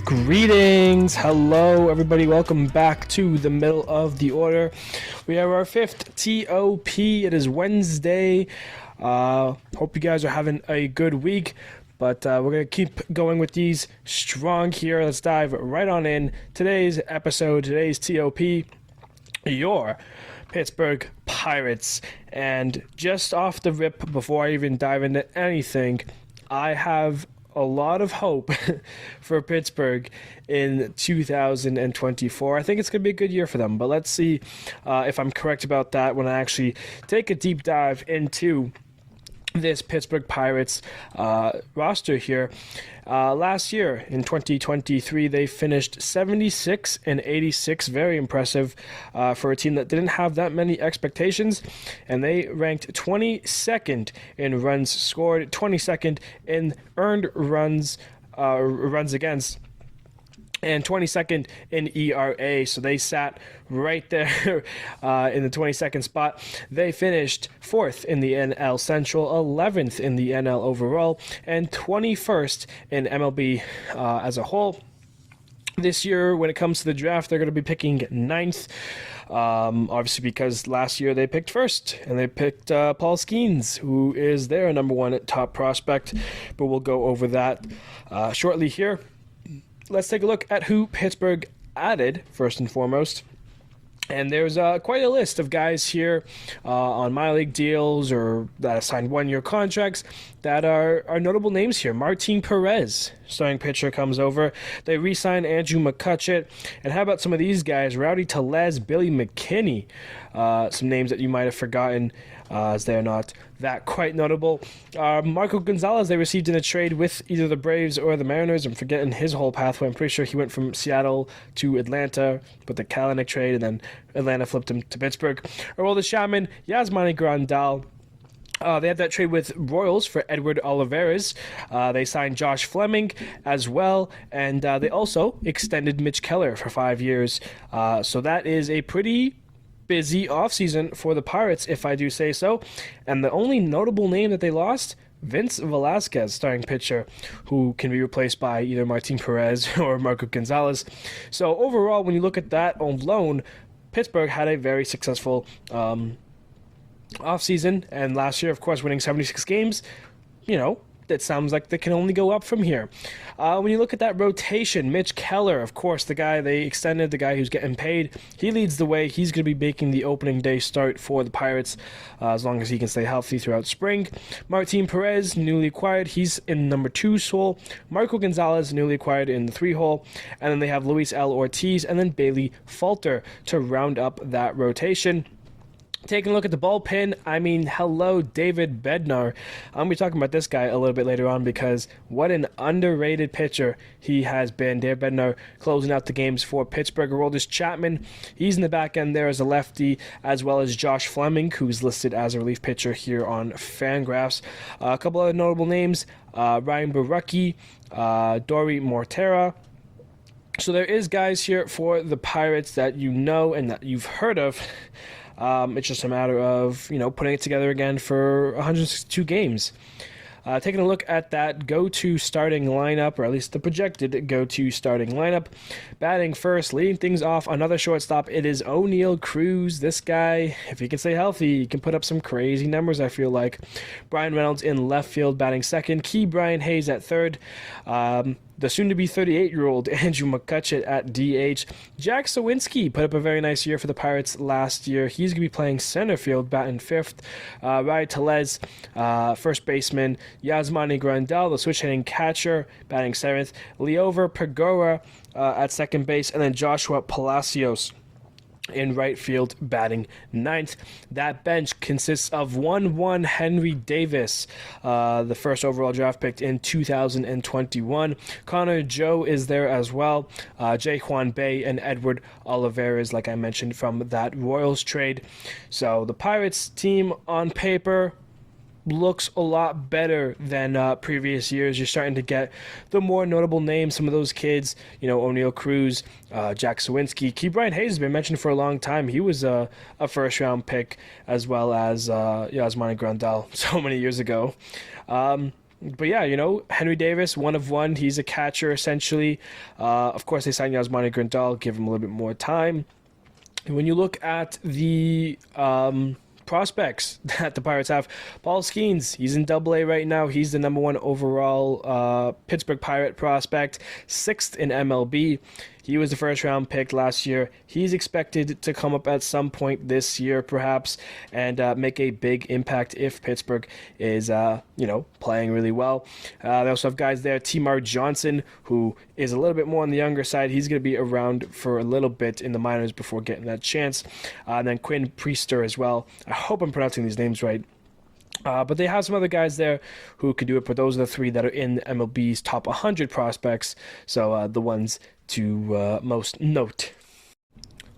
Greetings, hello everybody, welcome back to the middle of the order. We have our fifth TOP. It is Wednesday. Hope you guys are having a good week, but we're going to keep going with these strong here. Let's dive right on in. Today's episode, today's TOP, your Pittsburgh Pirates. And just off the rip, before I even dive into anything, I have a lot of hope for Pittsburgh in 2024. I think it's going to be a good year for them, but let's see if I'm correct about that when I actually take a deep dive into this Pittsburgh Pirates roster here. Last year in 2023, they finished 76 and 86, very impressive for a team that didn't have that many expectations, and they ranked 22nd in runs scored, 22nd in earned runs against, and 22nd in ERA, so they sat right there in the 22nd spot. They finished 4th in the NL Central, 11th in the NL overall, and 21st in MLB as a whole. This year, when it comes to the draft, they're going to be picking 9th, obviously because last year they picked 1st, and they picked Paul Skeens, who is their number one top prospect, but we'll go over that shortly here. Let's take a look at who Pittsburgh added, first and foremost. And there's quite a list of guys here on minor league deals or that signed one-year contracts that are notable names here. Martin Perez, starting pitcher, comes over. They re-signed Andrew McCutcheon. And how about some of these guys? Rowdy Tellez, Billy McKinney. Some names that you might have forgotten as they are not that quite notable. Marco Gonzalez, they received in a trade with either the Braves or the Mariners. I'm forgetting his whole pathway. I'm pretty sure he went from Seattle to Atlanta with the Kalanick trade, and then Atlanta flipped him to Pittsburgh. Aroldis Chapman, Yasmani Grandal. They had that trade with Royals for Edward Olivares. They signed Josh Fleming as well, and they also extended Mitch Keller for 5 years. So that is a pretty busy offseason for the Pirates, if I do say so. And the only notable name that they lost, Vince Velasquez, starting pitcher, who can be replaced by either Martin Perez or Marco Gonzalez. So overall, when you look at that alone, Pittsburgh had a very successful offseason, and last year, of course, winning 76 games, that sounds like they can only go up from here. When you look at that rotation, Mitch Keller, of course, the guy they extended, the guy who's getting paid, he leads the way. He's going to be making the opening day start for the Pirates as long as he can stay healthy throughout spring. Martin Perez, newly acquired, he's in number 2 hole. Marco Gonzalez, newly acquired, in the 3 hole. And then they have Luis L. Ortiz and then Bailey Falter to round up that rotation. Taking a look at the bullpen, hello, David Bednar. I'm going to be talking about this guy a little bit later on because what an underrated pitcher he has been. David Bednar closing out the games for Pittsburgh. Aroldis Chapman, he's in the back end there as a lefty, as well as Josh Fleming, who's listed as a relief pitcher here on Fangraphs. A couple other notable names, Ryan Borucki, Dory Mortera. So there is guys here for the Pirates that you know and that you've heard of. It's just a matter of, putting it together again for 162 games. Taking a look at that go-to starting lineup, or at least the projected go-to starting lineup. Batting first, leading things off, another shortstop. It is O'Neal Cruz. This guy, if he can stay healthy, he can put up some crazy numbers, I feel like. Brian Reynolds in left field, batting second. Brian Hayes at third. The soon-to-be 38-year-old Andrew McCutcheon at DH. Jack Sawinski put up a very nice year for the Pirates last year. He's going to be playing center field, batting fifth. Rowdy Tellez, first baseman. Yasmani Grandal, the switch-hitting catcher, batting seventh. Leover Pagora at second base. And then Joshua Palacios in right field, batting ninth. That bench consists of 1-1 Henry Davis, the first overall draft pick in 2021. Connor Joe is there as well. Jay Juan Bay and Edward Olivares, like I mentioned, from that Royals trade. So the Pirates team on paper looks a lot better than previous years. You're starting to get the more notable names, some of those kids, O'Neal Cruz, Jack Sawinski. Brian Hayes has been mentioned for a long time. He was a first-round pick, as well as Yasmani Grandal so many years ago. But yeah, Henry Davis, one of one. He's a catcher essentially. Of course, they signed Yasmani Grandal, give him a little bit more time. And when you look at the prospects that the Pirates have, Paul Skeens, he's in Double-A right now. He's the number one overall Pittsburgh Pirate prospect, 6th in MLB. He was the first round pick last year. He's expected to come up at some point this year, perhaps, and make a big impact if Pittsburgh is, playing really well. They also have guys there, T-Mar Johnson, who is a little bit more on the younger side. He's going to be around for a little bit in the minors before getting that chance. And then Quinn Priester as well. I hope I'm pronouncing these names right. But they have some other guys there who could do it, but those are the 3 that are in MLB's top 100 prospects, so the ones to most note.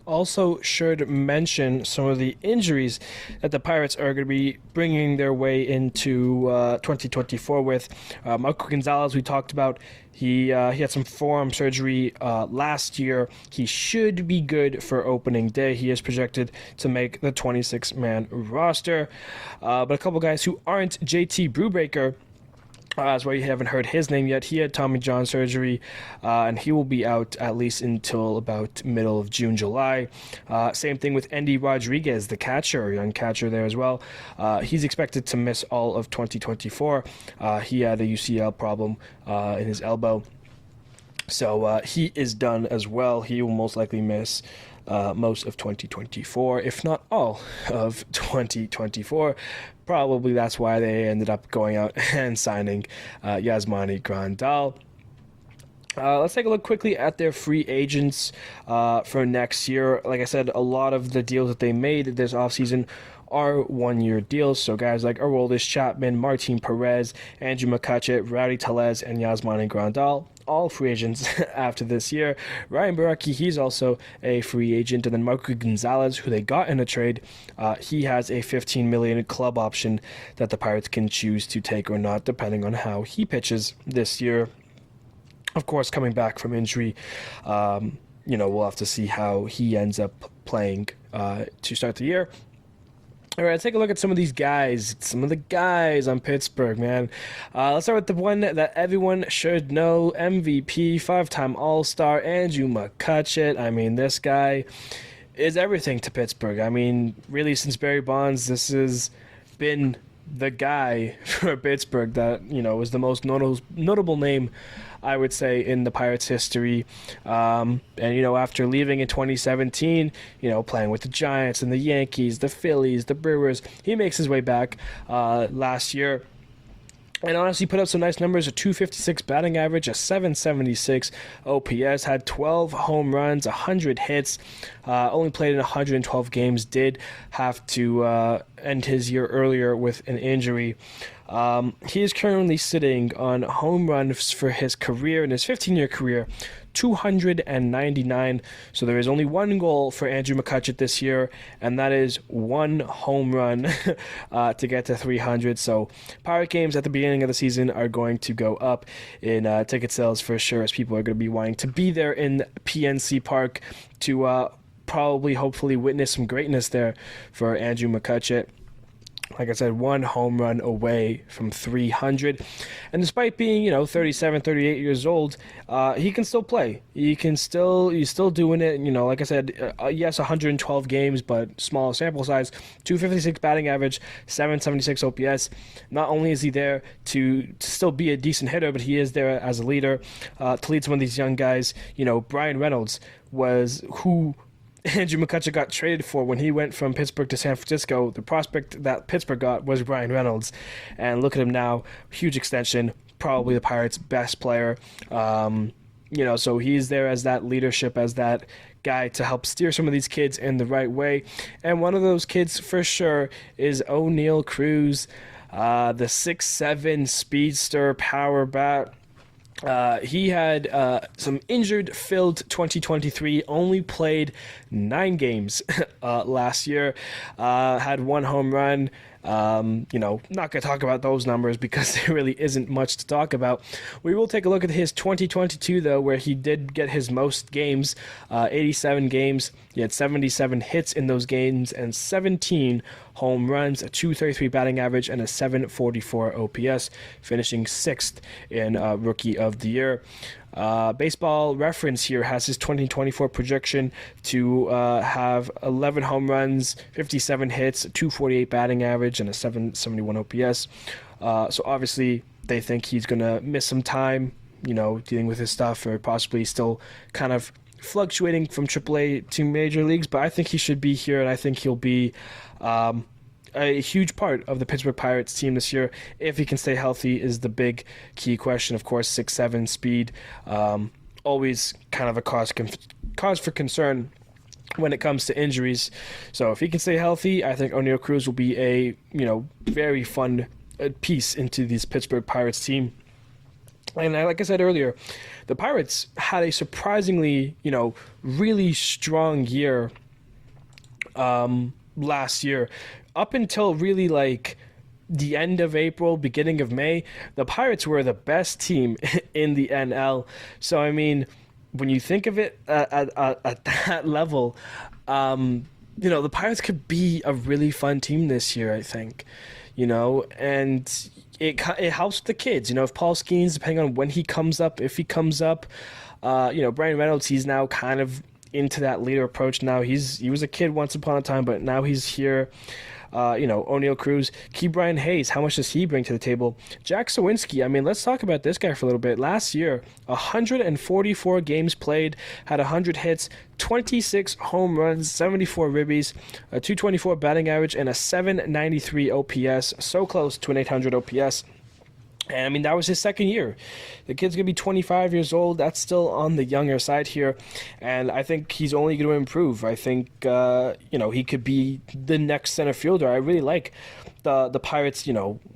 Also should mention some of the injuries that the Pirates are going to be bringing their way into 2024 with. Marco Gonzalez, we talked about. He had some forearm surgery last year. He should be good for opening day. He is projected to make the 26-man roster. But a couple guys who aren't, JT Brubaker, that's why you haven't heard his name yet. He had Tommy John surgery, and he will be out at least until about middle of June, July. Same thing with Andy Rodriguez, the catcher, young catcher there as well. He's expected to miss all of 2024. He had a UCL problem in his elbow, so he is done as well. He will most likely miss most of 2024, if not all of 2024. Probably that's why they ended up going out and signing Yasmani Grandal. Let's take a look quickly at their free agents for next year. Like I said, a lot of the deals that they made this offseason are one-year deals. So guys like Aroldis Chapman, Martin Perez, Andrew McCutcheon, Rowdy Tellez, and Yasmani Grandal, all free agents after this year. Ryan Baraki, he's also a free agent. And then Marco Gonzalez, who they got in a trade, he has a $15 million club option that the Pirates can choose to take or not, depending on how he pitches this year. Of course, coming back from injury, we'll have to see how he ends up playing to start the year. All right, let's take a look at some of these guys. Some of the guys on Pittsburgh, man. Let's start with the one that everyone should know. MVP, 5-time All-Star, Andrew McCutcheon. I mean, this guy is everything to Pittsburgh. I mean, really, since Barry Bonds, this has been the guy for Pittsburgh that, was the most notable name, I would say, in the Pirates' history. And, after leaving in 2017, playing with the Giants and the Yankees, the Phillies, the Brewers, he makes his way back last year. And honestly, put up some nice numbers, a .256 batting average, a .776 OPS, had 12 home runs, 100 hits, only played in 112 games, did have to end his year earlier with an injury. He is currently sitting on home runs for his career, in his 15-year career, 299. So there is only one goal for Andrew McCutcheon this year, and that is one home run to get to 300. So Pirate games at the beginning of the season are going to go up in ticket sales for sure, as people are going to be wanting to be there in PNC Park to probably, hopefully, witness some greatness there for Andrew McCutcheon. Like I said, one home run away from 300. And despite being, 37, 38 years old, he can still play. He's still doing it. Like I said, yes, 112 games, but small sample size. 256 batting average, 776 OPS. Not only is he there to still be a decent hitter, but he is there as a leader to lead some of these young guys. Brian Reynolds was who Andrew McCutcheon got traded for when he went from Pittsburgh to San Francisco. The prospect that Pittsburgh got was Brian Reynolds. And look at him now, huge extension, probably the Pirates' best player. So he's there as that leadership, as that guy to help steer some of these kids in the right way. And one of those kids for sure is O'Neal Cruz, the 6'7" speedster power bat. He had some injured-filled 2023, only played 9 games last year, had one home run. Not going to talk about those numbers because there really isn't much to talk about. We will take a look at his 2022, though, where he did get his most games, 87 games. He had 77 hits in those games and 17 home runs, a 233 batting average, and a 744 OPS, finishing 6th in Rookie of the Year. Baseball Reference here has his 2024 projection to have 11 home runs, 57 hits, 248 batting average, and a 771 OPS. So obviously they think he's going to miss some time, dealing with his stuff, or possibly still kind of fluctuating from AAA to major leagues. But I think he should be here, and I think he'll be a huge part of the Pittsburgh Pirates team this year. If he can stay healthy is the big key question. Of course, 6'7" speed, always kind of a cause for concern when it comes to injuries. So if he can stay healthy, I think Oneil Cruz will be a very fun piece into this Pittsburgh Pirates team. And like I said earlier, the Pirates had a surprisingly, really strong year last year. Up until really like the end of April, beginning of May, the Pirates were the best team in the NL. So, I mean, when you think of it at that level, the Pirates could be a really fun team this year, I think. And it helps with the kids. If Paul Skeens, depending on when he comes up, if he comes up, Brian Reynolds, he's now kind of into that leader approach now. He was a kid once upon a time, but now he's here. Oneil Cruz, Ke'Bryan Hayes, how much does he bring to the table? Jack Sawinski, I mean, let's talk about this guy for a little bit. Last year, 144 games played, had 100 hits, 26 home runs, 74 ribbies, a 224 batting average, and a 793 OPS, so close to an 800 OPS. And I mean, that was his second year. The kid's going to be 25 years old. That's still on the younger side here. And I think he's only going to improve. I think, he could be the next center fielder. I really like the Pirates,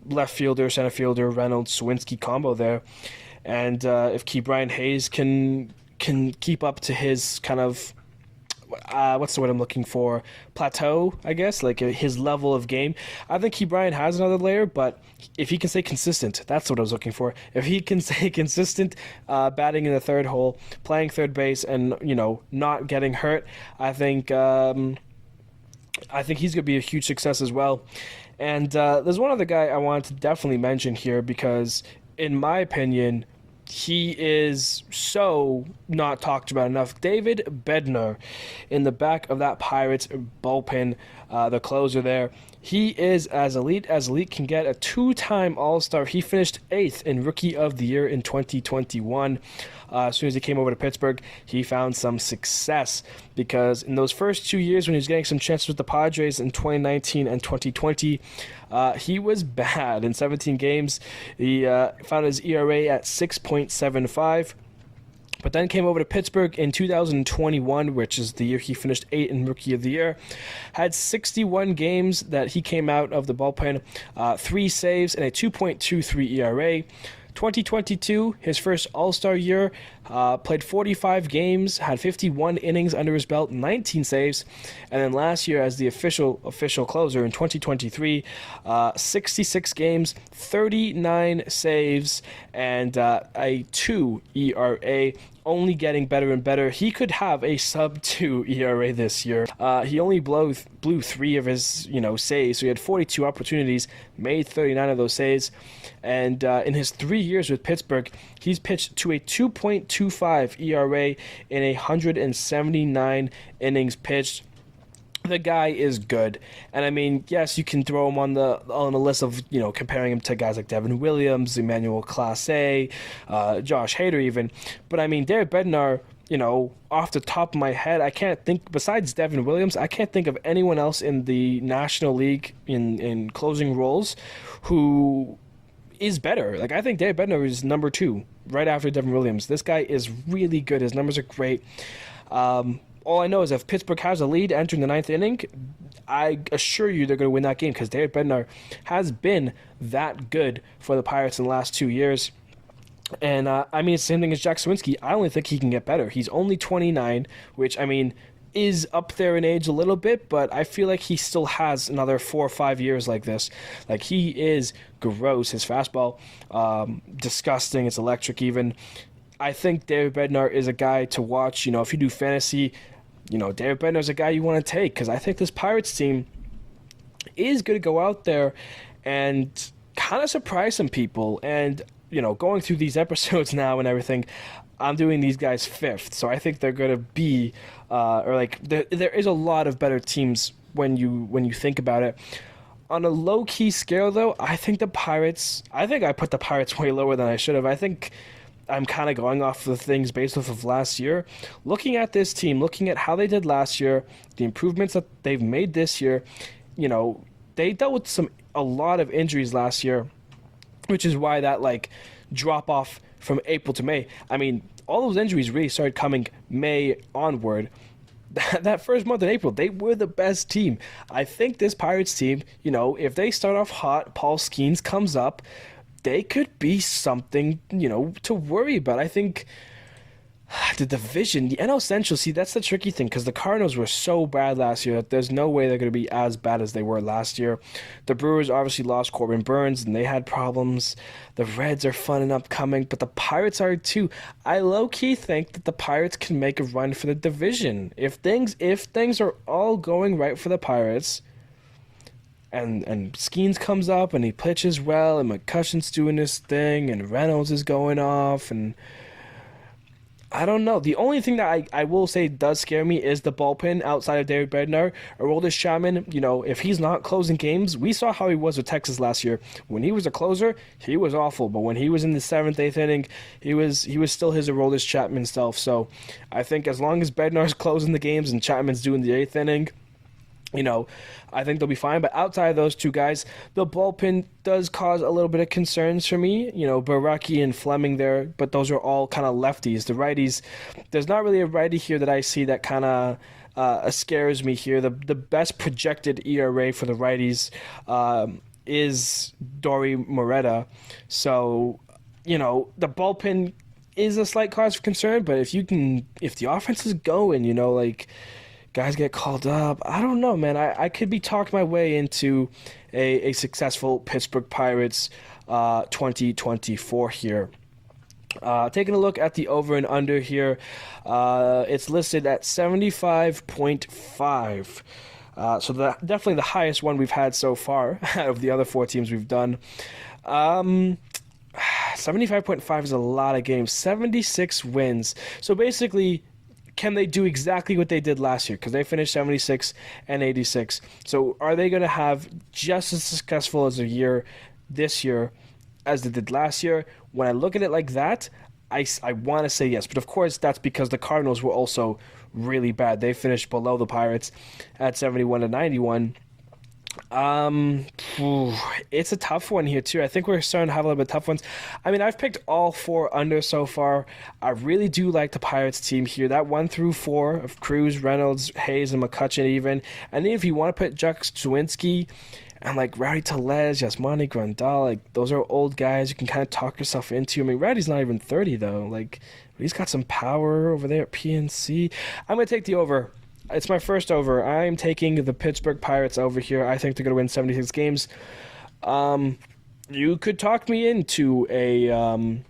left fielder, center fielder, Reynolds, Sawinski combo there. And if Ke'Bryan Hayes can keep up to his kind of, what's the word I'm looking for? Plateau, I guess, like his level of game. I think Ke'Bryan has another layer, but if he can stay consistent, that's what I was looking for. If he can stay consistent, batting in the third hole, playing third base, and not getting hurt, I think he's gonna be a huge success as well. And there's one other guy I wanted to definitely mention here because, in my opinion, he is so not talked about enough. David Bednar in the back of that Pirates bullpen, the closer there. He is as elite can get, a two-time All-Star. He finished 8th in Rookie of the Year in 2021. As soon as he came over to Pittsburgh, he found some success because in those first 2 years when he was getting some chances with the Padres in 2019 and 2020, he was bad. In 17 games, he found his ERA at 6.75. But then came over to Pittsburgh in 2021, which is the year he finished 8th in Rookie of the Year. Had 61 games that he came out of the bullpen, 3 saves, and a 2.23 ERA. 2022, his first All-Star year, played 45 games, had 51 innings under his belt, 19 saves, and then last year as the official closer in 2023, 66 games, 39 saves, and a 2 ERA. Only getting better and better. He could have a sub-2 ERA this year. He only blew 3 of his saves, so he had 42 opportunities, made 39 of those saves, and in his 3 years with Pittsburgh, he's pitched to a 2.25 ERA in 179 innings pitched. The guy is good, and I mean, yes, you can throw him on the list of comparing him to guys like Devin Williams, Emmanuel Clase, Josh Hader even. But I mean, David Bednar, off the top of my head, I can't think, besides Devin Williams, I can't think of anyone else in the National League in closing roles who is better. Like, I think David Bednar is number 2 right after Devin Williams. This guy is really good. His numbers are great. All I know is if Pittsburgh has a lead entering the 9th inning, I assure you they're going to win that game because David Bednar has been that good for the Pirates in the last 2 years. And, it's the same thing as Jack Sawinski. I only think he can get better. He's only 29, which, is up there in age a little bit, but I feel like he still has another 4 or 5 years like this. Like, he is gross. His fastball, disgusting. It's electric even. I think David Bednar is a guy to watch. If you do fantasy, David Bednar is a guy you want to take because I think this Pirates team is going to go out there and kind of surprise some people. And, going through these episodes now and everything, I'm doing these guys fifth. So I think they're going to be, there is a lot of better teams when you think about it. On a low-key scale, though, I think I put the Pirates way lower than I should have. I think I'm kind of going off of things based off of last year. Looking at this team, looking at how they did last year, the improvements that they've made this year, they dealt with a lot of injuries last year, which is why that drop off from April to May. I mean, all those injuries really started coming May onward. That first month in April, they were the best team. I think this Pirates team, if they start off hot, Paul Skeens comes up, they could be something, to worry about. I think the division, the NL Central, see, that's the tricky thing because the Cardinals were so bad last year that there's no way they're going to be as bad as they were last year. The Brewers obviously lost Corbin Burns and they had problems. The Reds are fun and upcoming, but the Pirates are too. I low-key think that the Pirates can make a run for the division. If things are all going right for the Pirates, and Skeens comes up and he pitches well, and McCutcheon's doing his thing, and Reynolds is going off, and I don't know. The only thing that I will say does scare me is the bullpen outside of David Bednar. Aroldis Chapman, if he's not closing games, we saw how he was with Texas last year. When he was a closer, he was awful. But when he was in the 7th, 8th inning, he was still his Aroldis Chapman self. So I think as long as Bednar's closing the games and Chapman's doing the 8th inning, I think they'll be fine. But outside of those two guys, the bullpen does cause a little bit of concerns for me. Baraki and Fleming there, but those are all kind of lefties. The righties, there's not really a righty here that I see that kind of scares me here. The best projected ERA for the righties is Dory Moreta. So, the bullpen is a slight cause for concern, but if the offense is going, guys get called up. I don't know, man. I could be talked my way into a successful Pittsburgh Pirates 2024 here. Taking a look at the over and under here, it's listed at 75.5. So definitely the highest one we've had so far out of the other 4 teams we've done. 75.5 is a lot of games. 76 wins. So basically, can they do exactly what they did last year? Because they finished 76 and 86. So are they going to have just as successful as a year this year as they did last year? When I look at it like that, I want to say yes. But of course, that's because the Cardinals were also really bad. They finished below the Pirates at 71 and 91. It's a tough one here too. I think we're starting to have a little bit tough ones. I mean, I've picked all 4 under so far. I really do like the Pirates team here. That 1 through 4 of Cruz, Reynolds, Hayes, and McCutcheon even. And then if you want to put Jack Suwinski and Rowdy Tellez, Yasmani Grandal, those are old guys you can kind of talk yourself into. I mean, Rowdy's not even 30 though. He's got some power over there at PNC. I'm going to take the over. It's my first over. I'm taking the Pittsburgh Pirates over here. I think they're going to win 76 games. You could talk me into a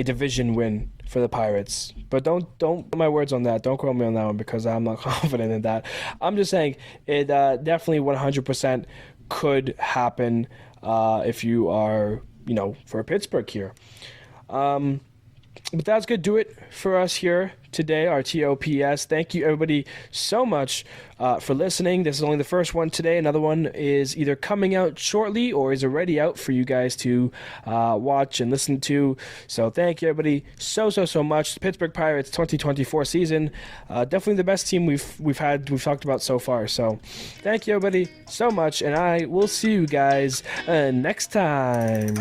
division win for the Pirates, but don't put my words on that. Don't quote me on that one because I'm not confident in that. I'm just saying it definitely 100% could happen if you are, for Pittsburgh here. But that's going to do it for us here today, our TOPS. Thank you, everybody, so much for listening. This is only the first one today. Another one is either coming out shortly or is already out for you guys to watch and listen to. So thank you, everybody, so much. The Pittsburgh Pirates 2024 season, definitely the best team we've talked about so far. So thank you, everybody, so much, and I will see you guys next time.